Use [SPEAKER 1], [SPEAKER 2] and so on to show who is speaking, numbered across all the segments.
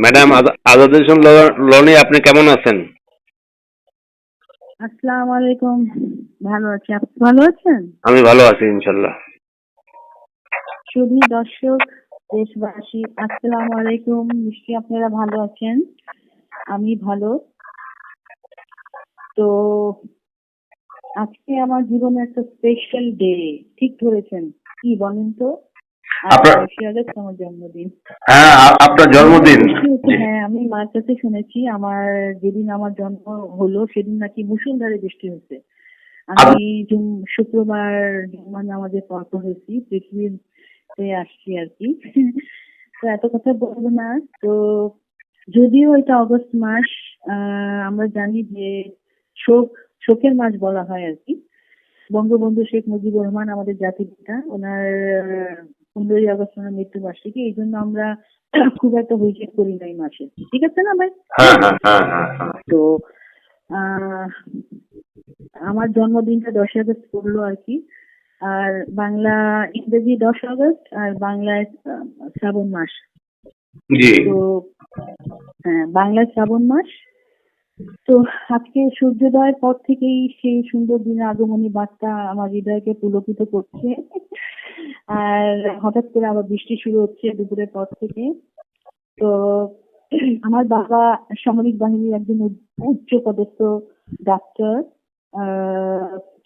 [SPEAKER 1] Madam Azadul lonely, আপনি কেমন আছেন?
[SPEAKER 2] আসসালামু আলাইকুম। ভালো আছি। আপনি ভালো আছেন?
[SPEAKER 1] আমি ভালো আছি ইনশাল্লাহ।
[SPEAKER 2] সুধী দর্শক, দেশবাসী, আসসালামু আলাইকুম। নিশ্চয়ই আপনারা ভালো আছেন। আমি ভালো। তো আজকে আমার জীবনে একটা স্পেশাল ডে। ঠিক ধরেছেন। কি বলেন তো? আজ
[SPEAKER 1] আপনার
[SPEAKER 2] 10ই আগস্ট আমার জন্মদিন।
[SPEAKER 1] হ্যাঁ, আপনার
[SPEAKER 2] দিনটা
[SPEAKER 1] জন্মদিন।
[SPEAKER 2] বৃষ্টি হচ্ছে।
[SPEAKER 1] জি।
[SPEAKER 2] হ্যাঁ, আমি মার কাছে শুনেছি আমার যেদিন আমার জন্ম হলো সেদিন নাকি মুষলধারে বৃষ্টি হচ্ছে। আমি
[SPEAKER 1] আপ-
[SPEAKER 2] শুক্রবার জুম্মার নামাজে পড়তে হয়েছি, পৃথিবীতে আসছি আর কি। তো এত কথা বলবো না। তো যদিও এটা অগস্ট মাস, আমরা জানি যে শোক শোকের মাস বলা হয় আর কি। বঙ্গবন্ধু শেখ মুজিবুর রহমান আমাদের জাতির পিতা, ওনার 15ই আগস্ট ওনার মৃত্যুবার্ষিকী, এই জন্য আমরা খুব একটা হইচই করি না এই মাসে। ঠিক আছে না ভাই?
[SPEAKER 1] হ্যাঁ, হ্যাঁ, হ্যাঁ, হ্যাঁ, হ্যাঁ।
[SPEAKER 2] তো আহ আমার জন্মদিনটা 10ই আগস্ট পড়লো আর কি। আর ইংরেজি 10 আগস্ট, আর বাংলায় শ্রাবণ মাস।
[SPEAKER 1] জি।
[SPEAKER 2] তো হ্যাঁ, বাংলায় শ্রাবণ মাস। তো আজকে সূর্যোদয়ের পর থেকেই সেই সুন্দর দিনের আগমনী বার্তা আমার হৃদয়কে পুলকিত করছে। আর হঠাৎ করে আবার বৃষ্টি শুরু হচ্ছে দুপুরের পর থেকে। তো আমার বাবা সামরিক বাহিনীর একজন উচ্চ পদস্থ doctor,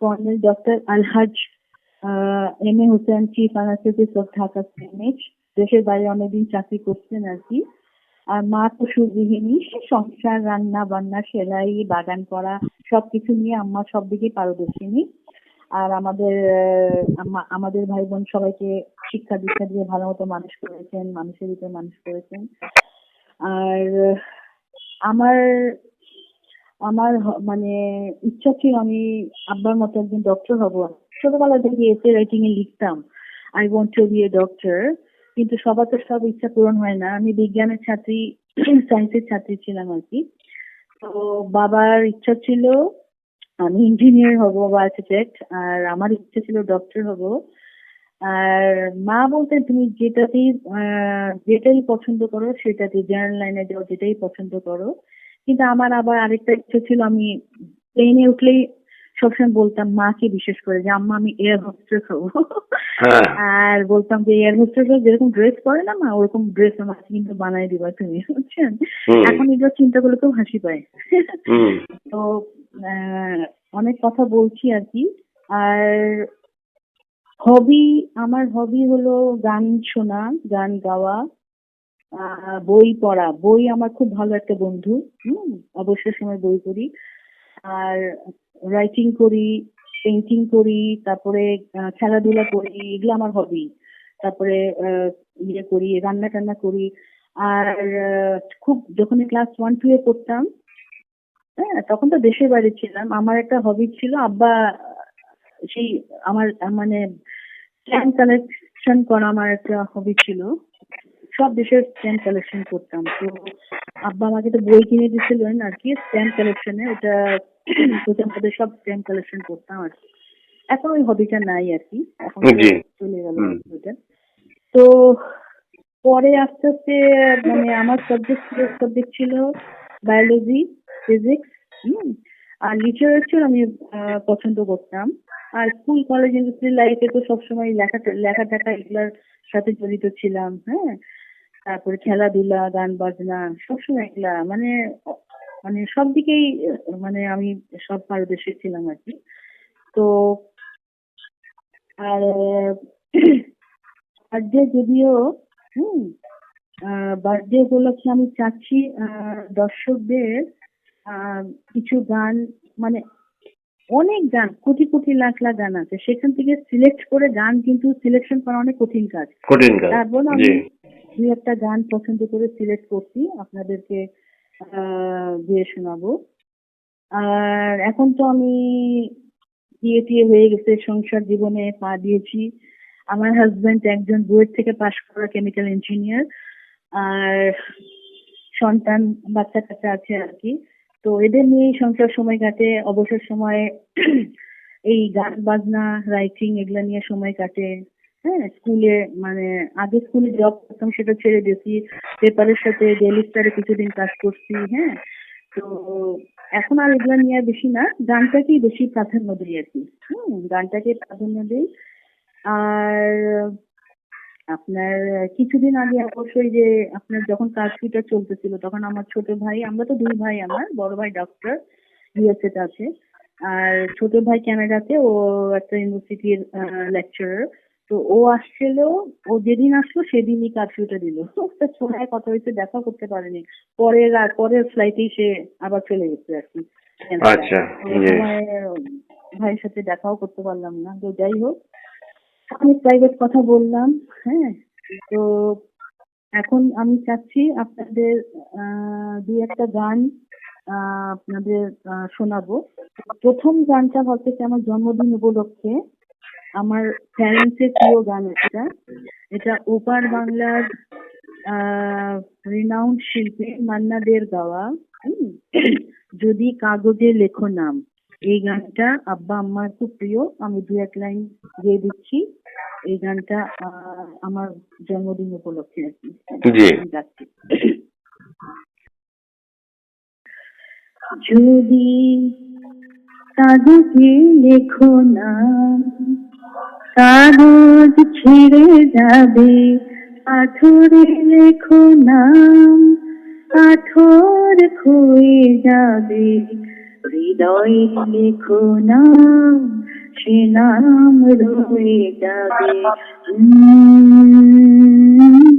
[SPEAKER 2] colonel doctor Alhaj M A Hossain, chief anaesthetist of Dhaka CMH. দেশের বাইরে অনেকদিন চাকরি করছেন আর কি। আর মা তো সুগৃহিণী, সে সংসার, রান্না বান্না, সেলাই, বাগান করা সবকিছু নিয়ে আম্মা সব দিকে পারদর্শিনী। আর আমাদের ভাই বোন সবাইকে শিক্ষা দীক্ষা দিয়ে ভালো মতো মানুষ করেছেন, মানুষের ভিতরে মানুষ করেছেন। আর আমার আমার মানে ইচ্ছা ছিল আমি আব্বার মতো একজন ডক্টর হব। ছোটবেলা থেকে এসে রাইটিং এ লিখতাম, I want to be a doctor. কিন্তু সবার তো সব ইচ্ছা পূরণ হয় না। আমি বিজ্ঞানের ছাত্রী, সায়েন্সের ছাত্রী ছিলাম আর কি। তো বাবার ইচ্ছা ছিল আমি ইঞ্জিনিয়ার হব বা আর্কিটেক্ট, আর আমার ইচ্ছা ছিল ডক্টর হব। আর মা বলতেন তুমি যেটাই পছন্দ করো সেটাতে, জেনারেল লাইনে যাও, যেটাই পছন্দ করো। কিন্তু আমার আবার আরেকটা ইচ্ছে ছিল, আমি প্লেনে উঠলেই সবসময় বলতাম মাকে, বিশেষ করে, যে আম্মা আমি এয়ার হোস্টেস হবো।
[SPEAKER 1] হ্যাঁ।
[SPEAKER 2] আর বলতাম যে এয়ার হোস্টেস যেরকম ড্রেস পরে না মা, ওরকম ড্রেস আমাকে কিন্তু বানাই দিবা তুমি, বুঝছেন?
[SPEAKER 1] হুম।
[SPEAKER 2] এখন এগুলো চিন্তা করলে খুব হাসি পায়।
[SPEAKER 1] হুম।
[SPEAKER 2] তো আহ, অনেক কথা বলছি আর কি। আর হবি, আমার হবি হলো গান শোনা, গান গাওয়া, বই পড়া। বই আমার খুব ভালো একটা বন্ধু। হুম, অবসর সময় বই পড়ি। আর রাইটিং করি, পেইন্টিং করি, তারপরে খেলাধুলা করি, এগুলো আমার হবি। তারপরে ইয়ে করি, রান্না টান্না করি। আর খুব যখন ক্লাস 1-2 পড়তাম, হ্যাঁ, তখন তো দেশের বাইরে ছিলাম, আমার একটা হবি ছিল, আব্বা সেই আমার মানে স্ট্যাম্প কালেকশন করা আমার একটা হবি ছিল। সব দেশের স্ট্যাম্প কালেকশন করতাম। তো আব্বা আমাকে তো বই কিনে দিয়েছিলেন আর কি স্ট্যাম্প কালেকশনে, ওটা ওটার মধ্যে সব স্ট্যাম্প কালেকশন করতাম আর কি। এখন ওই হবিটা নাই আর কি, এখন তো
[SPEAKER 1] জি।
[SPEAKER 2] চলে গেল
[SPEAKER 1] হুম।
[SPEAKER 2] ওইটা। তো পরে আস্তে আস্তে আমার সাবজেক্ট ছিল বায়োলজি, ফিজিক্স, হুম, আর লিটারেচার আমি পছন্দ করতাম। আর স্কুল কলেজ ইউনিভার্সিটি লাইফে তো সবসময় লেখাটা এগুলার সাথে জড়িত ছিলাম। হ্যাঁ, তারপরে খেলাধুলা, গান বাজনা, সবসময় এগুলা মানে সব দিকেই আমি সব পারদর্শী ছিলাম আর কি। তো আর বার্থডে যদিও, হুম, বার্থডে উপলক্ষে আমি চাচ্ছি দর্শকদের কিছু গান, মানে অনেক গান, কোটি কোটি লাখ লাখ গান আছে, সেখান থেকে সিলেক্ট করে গান, কিন্তু সিলেকশন করা অনেক কঠিন কাজ।
[SPEAKER 1] কঠিন কাজ।
[SPEAKER 2] তারপর
[SPEAKER 1] জি।
[SPEAKER 2] আমি দুই একটা গান পছন্দ করে সিলেক্ট করছি, আপনাদেরকে দিয়ে শোনাবো। আর এখন তো আমি বিয়ে টিয়ে হয়ে গেছে, সংসার জীবনে পা দিয়েছি। আমার হাজবেন্ড একজন বুয়েট থেকে পাশ করা কেমিক্যাল ইঞ্জিনিয়ার। আর সন্তান, বাচ্চা কাচ্চা আছে আর কি। তো এদের নিয়েই সংসার সময় কাটে, অবসর সময়ে এই গান বাজনা, রাইটিং, এগুলা নিয়ে সময় কাটে। হ্যাঁ, স্কুলে মানে আগে স্কুলে জব করতাম, সেটা ছেড়ে দিয়েছি। পেপারের সাথে ডেইলি স্টারে কিছুদিন কাজ করছি। হ্যাঁ, তো এখন আর এগুলা নিয়ে বেশি না, গানটাকেই বেশি প্রাধান্য দিই আর কি। গানটাকে প্রাধান্য দিই। আর আপনার কিছুদিন আগে অবশ্যই যে আপনার যখন কাজটা চলতেছিল, তখন আমার ছোট ভাই, আমরা তো দুই ভাই, আমার বড় ভাই ডক্টর ইউএসএ তে আছে, আর ছোট ভাই কানাডাতে, ও একটা ইউনিভার্সিটির লেকচারার। তো ও আসছিল, ও যেদিন আসলো সেদিনই কারফিউটা দিল। তার সময় কথা হয়েছে, দেখা করতে পারেনি। পরের ফ্লাইটেই সে আবার চলে গেছে আর কি।
[SPEAKER 1] আচ্ছা,
[SPEAKER 2] ওই সময় ভাইয়ের সাথে দেখাও করতে পারলাম না। তো যাই হোক, আমি প্রাইভেট কথা বললাম। হ্যাঁ, তো এখন আমি চাচ্ছি আপনাদের দুই একটা গান আপনাদের শোনাবো। প্রথম গানটা হচ্ছে আমার জন্মদিন উপলক্ষে, আমার প্যারেন্টসের প্রিয় গান এটা। এটা ওপার বাংলার রিনাউন্ড শিল্পী মান্না দের গাওয়া যদি কাগজে লেখো নাম। এই গানটা আব্বা আম্মার খুব প্রিয়, আমি দু এক লাইন গেয়ে দিচ্ছি। এই গানটা আমার জন্মদিন উপলক্ষে আর কি যাচ্ছি। যদি কাগজে লেখো নাম, কাগজ ছিঁড়ে যাবে, পাথরে লেখো নাম, পাথর ক্ষয়ে যাবে, হৃদয়ে লেখো নাম, সে নাম রয়ে যাবে।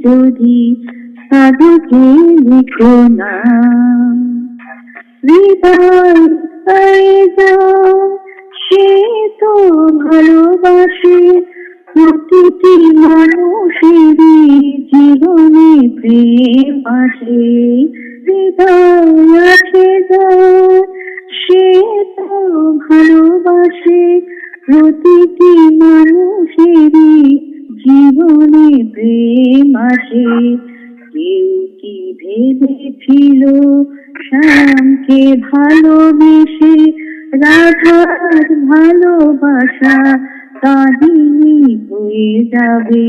[SPEAKER 2] যদি কাগজে লেখো নাম, হৃদয় হয়ে যাও, সে তো ভালোবাসে, প্রতিটি মানুষেরই জীবনে প্রেম আসে। হৃদয় আছে যার, সে তো ভালোবাসে, প্রতিটি মানুষেরই জীবনে প্রেম আসে। কেউ কি ভেবেছিল শ্যামকে ভালোবেসে রাধার ভালোবাসা কাহিনী হয়ে যাবে।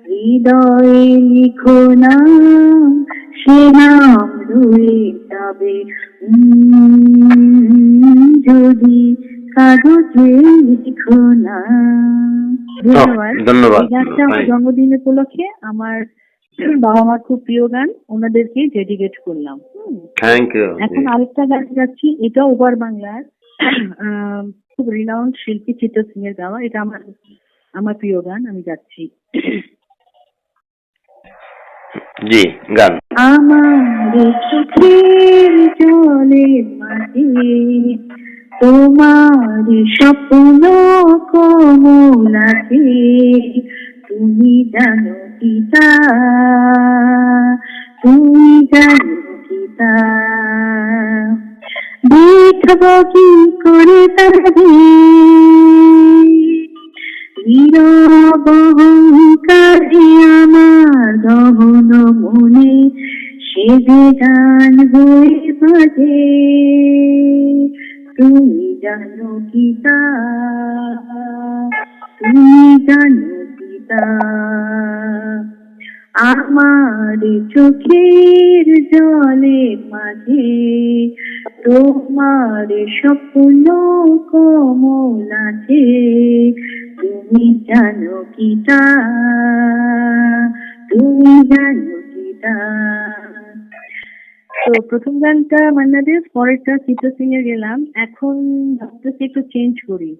[SPEAKER 2] হৃদয়ে লিখো নাম, সে নাম রয়ে যাবে। যদি কাগজে লিখো নাম। ধন্যবাদ। এই গানটা আমার জন্মদিন উপলক্ষে আমার বাবা মার খুব প্রিয় গান, ওনাদেরকে ডেডিকেট করলাম।
[SPEAKER 1] Thank you.
[SPEAKER 2] এখন আরেকটা গান যাচ্ছি, এটা ওপার বাংলার খুব রিনাউন্ড শিল্পী চিত্র সিং এর গাওয়া। এটা আমার প্রিয় গান, আমি যাচ্ছি।
[SPEAKER 1] জি, গান।
[SPEAKER 2] আমার চোখের জলের মাঝে তোমার স্বপ্ন কোমল আছে, তুমি জানো কি তা, তুমি জানো কি তা, দেখবো কি করে তারে নীরব অহংকারে আমার দহন মনে, সে যে গান হয়ে বাজে, তুমি জানো কি তা, তুমি জানো কি তা। আমার চোখের জলে মাঝে তোমার স্বপ্ন কোমল আছে, তুমি জানো কি তা, তুমি জানো কি তা। তো প্রথম গানটা মান্না দে, পরেরটা চিত্র সিং এ গেলাম। এখন ভাবতেছি একটু চেঞ্জ করি।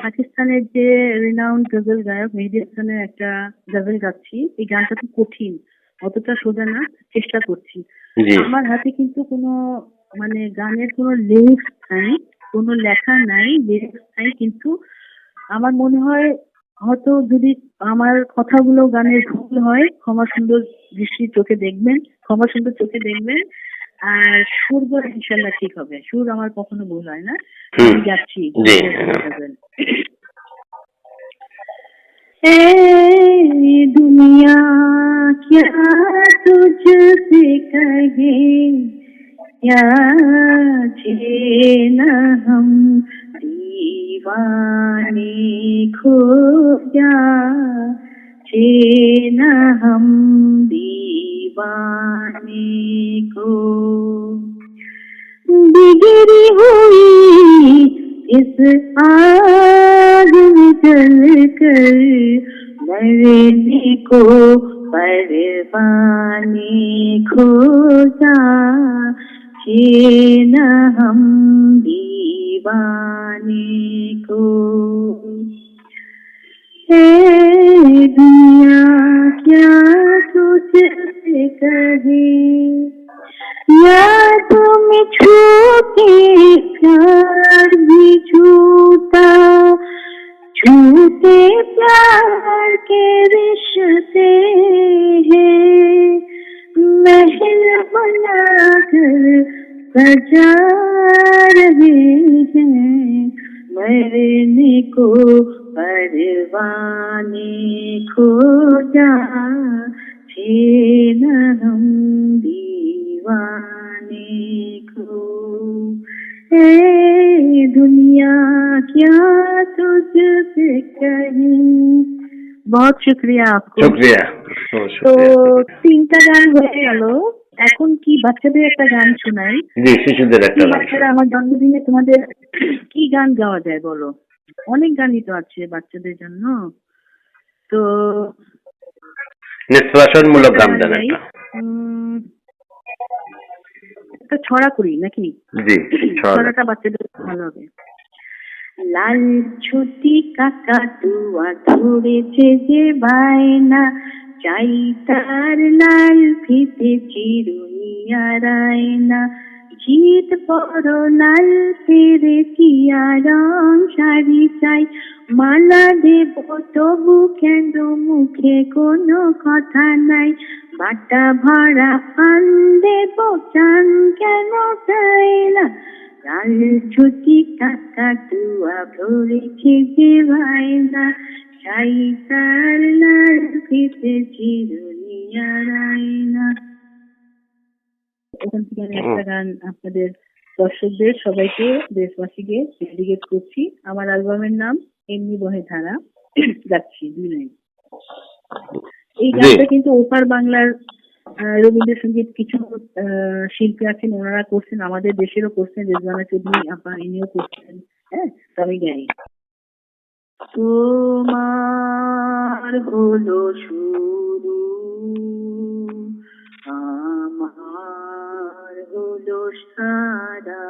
[SPEAKER 2] পাকিস্তানের যে রিনাউন্ড গজল গায়ক মেহেদী হাসানের একটা গজল গাচ্ছি। এই গানটা খুব কঠিন, অতটা সোজা না, চেষ্টা করছি। আমার হাতে কিন্তু কোনো মানে গানের কোনো লিরিক্স নাই, কোনো লেখা নাই, লিরিক্স নাই, কিন্তু আমার মনে হয় হয়তো যদি আমার কথাগুলো গানের ভুল হয়, ক্ষমা সুন্দর চোখে দেখবেন, আর সুরগুলো ইনশাল্লাহ ঠিক হবে। সুর আমার কখনো ভুল হয় না। আমি যাচ্ছি। দুনিয়া क्या तुझसे कहे, क्या छे न हम दीवाने खो जाए ना हम दीवाने को बिगड़ी हुई इस आग में जलकर मरने को परवाने खो जाए ना हम दीवाने को है दुनिया क्या तुझसे कहे या तुम्हें छूटे प्यार भी झूठा झूठे प्यार के रिश्ते हैं महल बनाकर सजा रहे हैं मरने को परवाने खो जाए ना हम दीवाने को ए दुनिया क्या तुझसे कहीं। बहुत शुक्रिया आपको।
[SPEAKER 1] শুক্রিয়া
[SPEAKER 2] তো তিনটা গান হয়ে গেল, এখন কি বাচ্চাদের একটা গান শোনাই?
[SPEAKER 1] জি শিশুদের একটা গান
[SPEAKER 2] বাচ্চারা আমার জন্মদিনে তোমাদের কি গান গাওয়া যায় বলো? অনেক গানই তো আছে বাচ্চাদের জন্য, তো
[SPEAKER 1] নিষ্কাশনমূলক গান দেন একটা।
[SPEAKER 2] একটা ছড়া করি নাকি?
[SPEAKER 1] জি
[SPEAKER 2] ছড়াটা বাচ্চাদের ভালো হবে। লাল ছুটি কাকাতুয়া ধরেছে যে বায়না চাই তার লাল ফিতে চিরুনি আর আয়না জিত বড় লাল পেরে টিয়া রং শাড়ি চাই মালা দেব তবু কেন মুখে কোনো কথা নাই বাটা ভরা পান দেব চান কেন চাই না লাল ছুটি কাকাতুয়া ধরেছে যে বায়না চাই তার লাল ফিতে চিরুনি আর আয়না। ওখান থেকে আমি একটা গান আপনাদের দর্শকদের সবাইকে দেশবাসীকে ডেডিকেট করছি। আমার অ্যালবামের নাম এমনি বহে ধারা, যাচ্ছি 2 লাইন। এই গানটা কিন্তু ওপার বাংলার রবীন্দ্রসঙ্গীত কিছু শিল্পী আছেন, ওনারা করছেন, আমাদের দেশেরও করছেন, রেজওয়ানা চৌধুরী আপা ইনিও করছেন। হ্যাঁ, তবে গাই। তোমার হলো শুরু আমার হলো সারা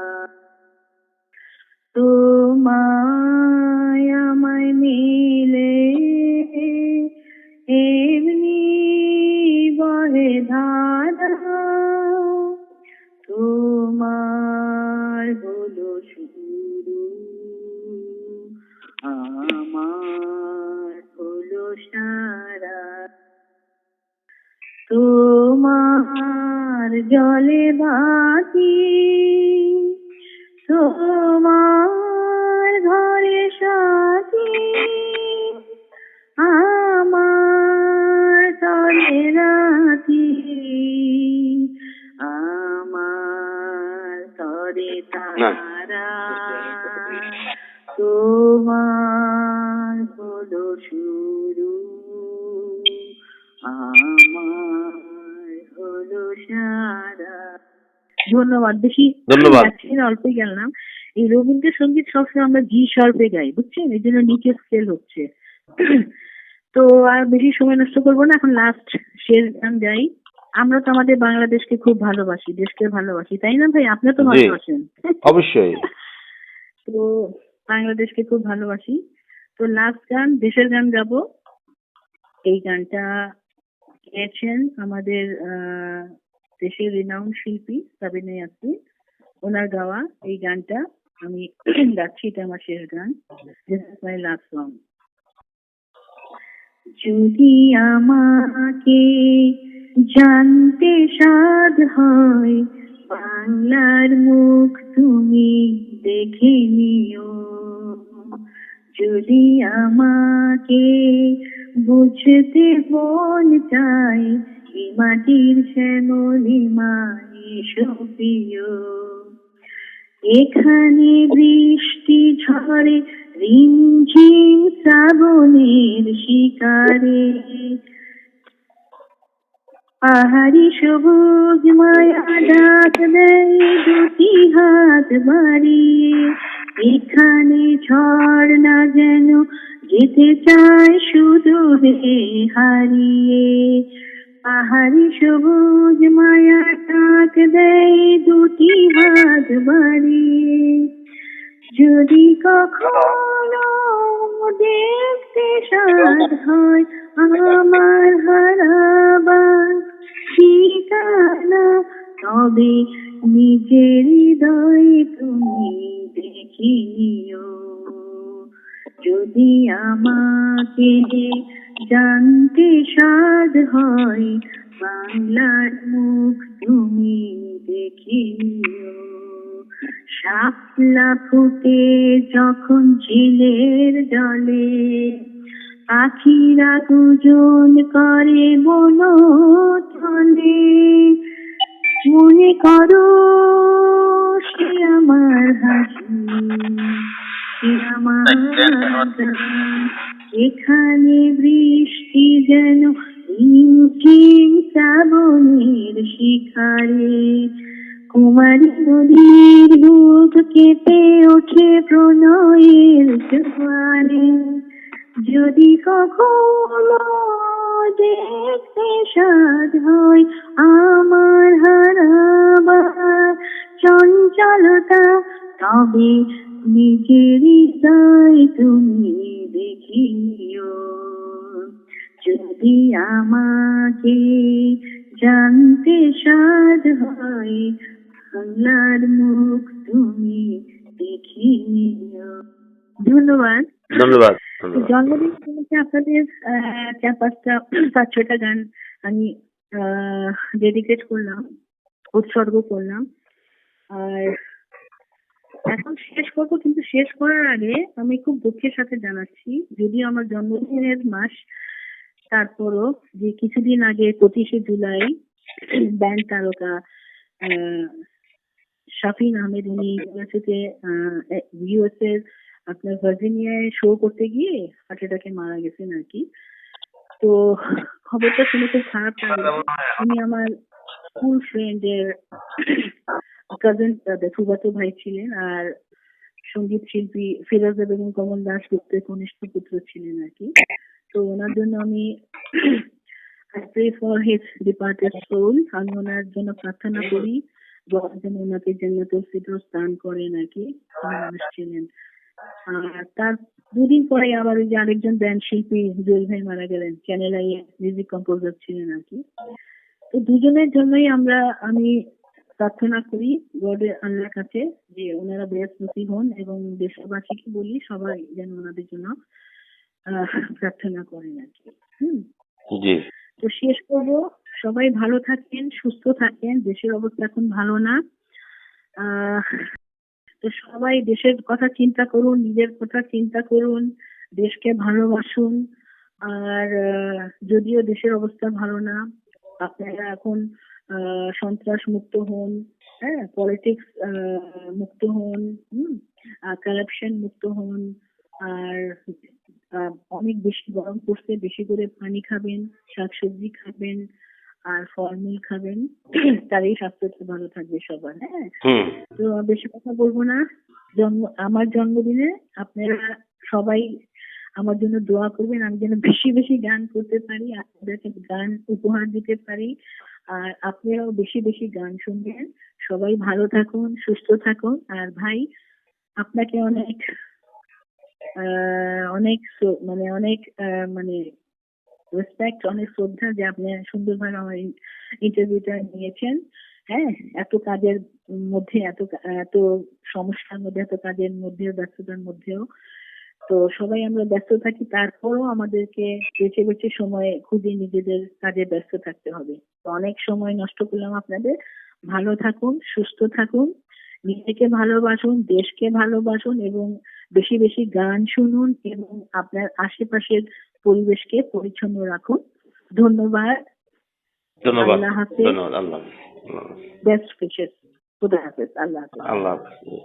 [SPEAKER 2] তোমায় আমায় মিলে এমনি বহে ধারা তোমার হলো শুরু আমার হলো সারা তোমার জলে বাতি তোমার ঘরে সাথী আমার তলে রাতি আমার তরে তারা তোমার হলো শুরু আমার হলো সারা। ধন্যবাদ। বেশি অল্পই গেলাম। এই রবীন্দ্রসঙ্গীত সবসময় আমরা জি স্বল্পে গাই, বুঝছেন, এই জন্য নিচে স্কেল হচ্ছে। তো আর বেশি সময় নষ্ট করবো না, এখন লাস্ট শেষ গান গাই। আমরা তো আমাদের বাংলাদেশকে খুব ভালোবাসি, দেশকে ভালোবাসি, তাই না ভাই? আপনি তো ভালোবাসেন
[SPEAKER 1] অবশ্যই।
[SPEAKER 2] তো বাংলাদেশকে খুব ভালোবাসি। তো লাস্ট গান দেশের গান গাবো। এই গানটা গেয়েছেন আমাদের দেশের রিনাউন্ড শিল্পী সাবিনা ইয়াসমিন, ওনার গাওয়া এই গানটা আমি গাচ্ছি। এটা আমার শেষ গান, this is my last song. যদি আমাকে জানতে সাধ হয় বাংলার মুখ তুমি দেখে নিও, যদি আমাকে বুঝতে মন চাই এই মাটির শ্যামলিমা এসো প্রিয়, এখানে বৃষ্টি ঝড়ে রিমঝিম শ্রাবণের শিকারে পাহাড়ি সবুজ মায়া ডাক দেয় দুটি হাত বাড়িয়ে, এখানে ঝর্ণা যেন যেতে চায় সুদূরে হারিয়ে। পাহাড়ি সবুজ মায়া ডাক দেয় দুটি হাত বাড়িয়ে, যদি কখনো দেখতে সাধ হয় আমার হারাবার ঠিকানা, তবে নিজের হৃদয় তুমি দেখে নিও। যদি আমাকে জানতে সাধ হয় বাংলার মুখ তুমি দেখে নিও। শাপলা ফুটে যখন ঝিলের জলে, পাখিরা গুজন করে বনতলে, মনে করো সে আমার হাসি, সে আমার গান। এখানে বৃষ্টি যেন রিমঝিম শ্রাবণের শিখারে, কুমারী নদীর বুক কেঁপে ওঠে প্রণয়ের জোয়ারে। যদি কখনো দেখতে সাধ হয় আমার হারাবার চঞ্চলতা, তবে নিজের হৃদয় তুমি দেখে নিও। যদি আমাকে জানতে সাধ হয় বাংলার মুখ তুমি দেখে নিও। ধন্যবাদ।
[SPEAKER 1] ধন্যবাদ। ধন্যবাদ।
[SPEAKER 2] জন্মদিন উপলক্ষে আপনাদের চার পাঁচটা 5-6টা গান আমি ডেডিকেট করলাম, উৎসর্গ করলাম। আর এখন শেষ করবো, কিন্তু শেষ করার আগে আমি খুব দুঃখের সাথে জানাচ্ছি, যদিও আমার জন্মদিনের মাস, তারপরও যে কিছুদিন আগে 25শে জুলাই ব্যান্ড তারকা শাফিন আহমেদ, উনি ইউএসএতে ইউএসএ আপনার ভার্জিনিয়ায় শো করতে গিয়ে হার্ট অ্যাটাকে মারা গেছেন আর কি। তো খবরটা শুনে খুব খারাপ লাগলো। উনি আমার স্কুল ফ্রেন্ডের কাজিন ব্রাদার, ফুফাতো ভাই ছিলেন, আর সঙ্গীত শিল্পী ফিরোজা বেগম কমল দাস গুপ্তের কনিষ্ঠ পুত্র ছিলেন আর কি। তো ওনার জন্য আমি I pray for his departed soul, আমি ওনার জন্য প্রার্থনা করি, God যেন ওনাকে জান্নাতুল ফিরদৌস দান করেন আর কি। মানুষ ছিলেন। আর তার দুদিন পরে আবার ওই যে আরেকজন ব্যান্ড শিল্পী জুয়েল ভাই মারা গেলেন, চ্যানেল আই মিউজিক কম্পোজার ছিলেন আর কি। তো দুজনের জন্যই আমি প্রার্থনা করি গডের আল্লাহর কাছে যে ওনারা বেশ নসিব হন, এবং দেশবাসীকে বলি সবাই যেন ওনাদের জন্য প্রার্থনা করেন আর কি।
[SPEAKER 1] জি।
[SPEAKER 2] তো শেষ করবো, সবাই ভালো থাকেন, সুস্থ থাকেন, দেশের অবস্থা এখন ভালো না। তো সবাই দেশের কথা চিন্তা করুন, নিজের কথা চিন্তা করুন, দেশকে ভালোবাসুন। আর যদিও দেশের অবস্থা ভালো না, আপনারা এখন সন্ত্রাস মুক্ত হন, হ্যাঁ, পলিটিক্স মুক্ত হন, কারাপশন মুক্ত হন। আর অনেক বেশি গরম পড়ছে, বেশি করে পানি খাবেন, শাকসবজি খাবেন, আর ফলমূল খাবেন, তারই স্বাস্থ্যটা ভালো থাকবে সবার। হ্যাঁ, তো বেশি কথা বলবো না। আমার জন্মদিনে আপনারা সবাই আমার জন্য দোয়া করবেন, আমি যেন বেশি বেশি গান করতে পারি, আপনাদেরকে গান উপহার দিতে পারি, আর আপনারাও বেশি বেশি গান শুনবেন। সবাই ভালো থাকুন, সুস্থ থাকুন। আর ভাই, আপনাকে অনেক অনেক মানে রেসপেক্ট, অনেক শ্রদ্ধা যে আপনি সুন্দরভাবে আমার ইন্টারভিউটা নিয়েছেন। হ্যাঁ, এত কাজের মধ্যে, এত সমস্যার মধ্যে, এত কাজের মধ্যে, ব্যস্ততার মধ্যেও তো সবাই আমরা ব্যস্ত থাকি, তারপরও আমাদেরকে বেছে বেছে সময় খুঁজে নিজেদের কাজে ব্যস্ত থাকতে হবে। তো অনেক সময় নষ্ট করলাম আপনাদের। ভালো থাকুন, সুস্থ থাকুন, নিজেকে ভালোবাসুন, দেশকে ভালোবাসুন, এবং বেশি বেশি গান শুনুন, এবং আপনার আশেপাশের পরিবেশকে পরিচ্ছন্ন রাখুন। ধন্যবাদ। আল্লাহ হাফেজ। Best wishes. খুদা হাফেজ। আল্লাহ হাফেজ।